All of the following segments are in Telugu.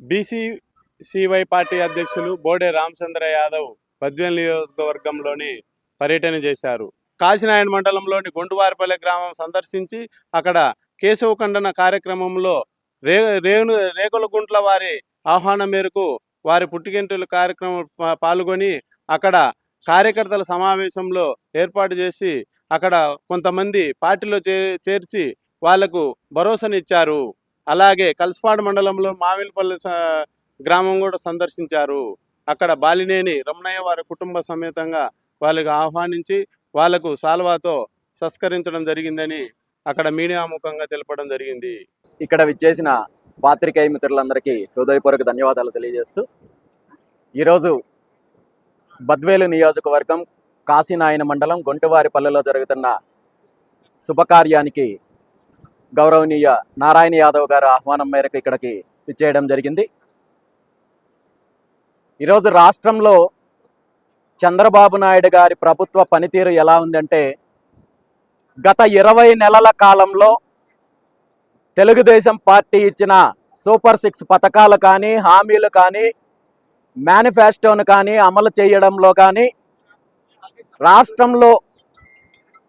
బీసీసీవై పార్టీ అధ్యక్షులు బోడే రామచంద్ర యాదవ్ బద్వేల్ నియోజకవర్గంలోని పర్యటన చేశారు. కాశీనాయన మండలంలోని గుండువారిపల్లె గ్రామం సందర్శించి అక్కడ కేశవ ఖండన కార్యక్రమంలో రేగులగుంట్ల వారి ఆహ్వానం మేరకు వారి పుట్టిగంటల కార్యక్రమం పాల్గొని అక్కడ కార్యకర్తల సమావేశంలో ఏర్పాటు చేసి అక్కడ కొంతమంది పార్టీలో చేర్చి వాళ్లకు భరోసానిచ్చారు. అలాగే కల్స్పాడు మండలంలో మావిలపల్లి గ్రామం కూడా సందర్శించారు. అక్కడ బాలినేని రమణయ్య వారి కుటుంబ సమేతంగా వాళ్ళకి ఆహ్వానించి వాళ్లకు సాల్వాతో సత్కరించడం జరిగిందని అక్కడ మీడియా ముఖంగా తెలపడం జరిగింది. ఇక్కడ విచ్చేసిన పాత్రికేయ మిత్రులందరికీ హృదయపూర్వక ధన్యవాదాలు తెలియజేస్తూ ఈరోజు బద్వేలు నియోజకవర్గం కాశీనాయన మండలం గుంటువారిపల్లెలో జరుగుతున్న శుభకార్యానికి గౌరవనీయ నారాయణ యాదవ్ గారు ఆహ్వానం మేరకు ఇక్కడికి విచ్చేయడం జరిగింది. ఈరోజు రాష్ట్రంలో చంద్రబాబు నాయుడు గారి ప్రభుత్వ పనితీరు ఎలా ఉందంటే, గత 20 నెలల కాలంలో తెలుగుదేశం పార్టీ ఇచ్చిన సూపర్ 6 పథకాలు కానీ, హామీలు కానీ, మేనిఫెస్టోను కానీ అమలు చేయడంలో కానీ రాష్ట్రంలో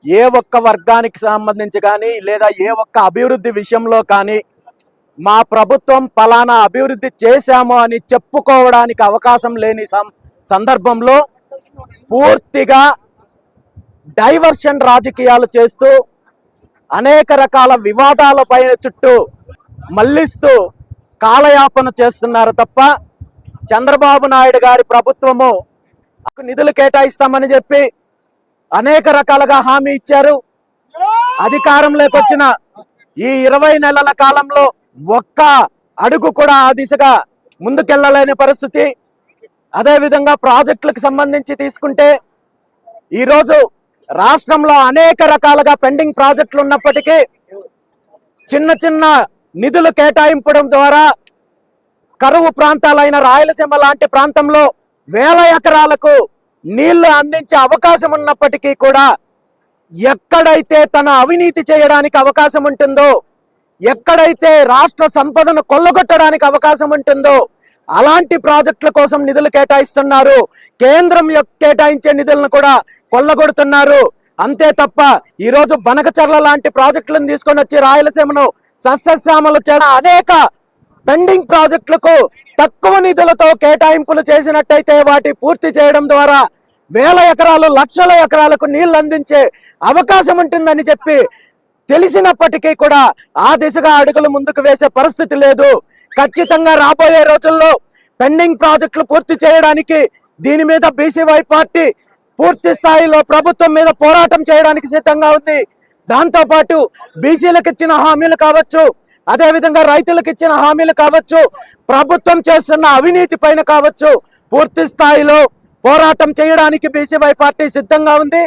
ఏ ఒక్క వర్గానికి సంబంధించి కానీ లేదా ఏ ఒక్క అభివృద్ధి విషయంలో కానీ మా ప్రభుత్వం పలానా అభివృద్ధి చేశాము అని చెప్పుకోవడానికి అవకాశం లేని సందర్భంలో పూర్తిగా డైవర్షన్ రాజకీయాలు చేస్తూ అనేక రకాల వివాదాల పైన చుట్టూ మళ్లిస్తూ కాలయాపన చేస్తున్నారు తప్ప చంద్రబాబు నాయుడు గారి ప్రభుత్వము నిధులు కేటాయిస్తామని చెప్పి అనేక రకాలుగా హామీ ఇచ్చారు. అధికారంలోకి వచ్చిన ఈ 20 నెలల కాలంలో ఒక్క అడుగు కూడా ఆ దిశగా ముందుకెళ్లలేని పరిస్థితి. అదేవిధంగా ప్రాజెక్టులకు సంబంధించి తీసుకుంటే ఈరోజు రాష్ట్రంలో అనేక రకాలుగా పెండింగ్ ప్రాజెక్టులు ఉన్నప్పటికీ చిన్న చిన్న నిధులు కేటాయించడం ద్వారా కరువు ప్రాంతాలైన రాయలసీమ లాంటి ప్రాంతంలో వేల ఎకరాలకు నీళ్లు అందించే అవకాశం ఉన్నప్పటికీ కూడా ఎక్కడైతే తన అవినీతి చేయడానికి అవకాశం ఉంటుందో, ఎక్కడైతే రాష్ట్ర సంపదను కొల్లగొట్టడానికి అవకాశం ఉంటుందో అలాంటి ప్రాజెక్టుల కోసం నిధులు కేటాయిస్తున్నారు. కేంద్రం కేటాయించే నిధులను కూడా కొల్లగొడుతున్నారు. అంతే తప్ప ఈరోజు బనకచర్ల లాంటి ప్రాజెక్టులను తీసుకొని వచ్చి రాయలసీమను సస్యశ్యామలు చేయడం, అనేక పెండింగ్ ప్రాజెక్టులకు తక్కువ నిధులతో కేటాయింపులు చేసినట్టయితే వాటి పూర్తి చేయడం ద్వారా వేల ఎకరాలు లక్షల ఎకరాలకు నీళ్లు అందించే అవకాశం ఉంటుందని చెప్పి తెలిసినప్పటికీ కూడా ఆ దిశగా అడుగులు ముందుకు వేసే పరిస్థితి లేదు. ఖచ్చితంగా రాబోయే రోజుల్లో పెండింగ్ ప్రాజెక్టులు పూర్తి చేయడానికి దీని మీద బీసీవై పార్టీ పూర్తి స్థాయిలో ప్రభుత్వం మీద పోరాటం చేయడానికి సిద్ధంగా ఉంది. దాంతోపాటు బీసీలకు ఇచ్చిన హామీలు కావచ్చు, అదేవిధంగా రైతులకు ఇచ్చిన హామీలు కావచ్చు, ప్రభుత్వం చేస్తున్న అవినీతి పైన కావచ్చు, పూర్తి స్థాయిలో పోరాటం చేయడానికి బీసీవై పార్టీ సిద్ధంగా ఉంది.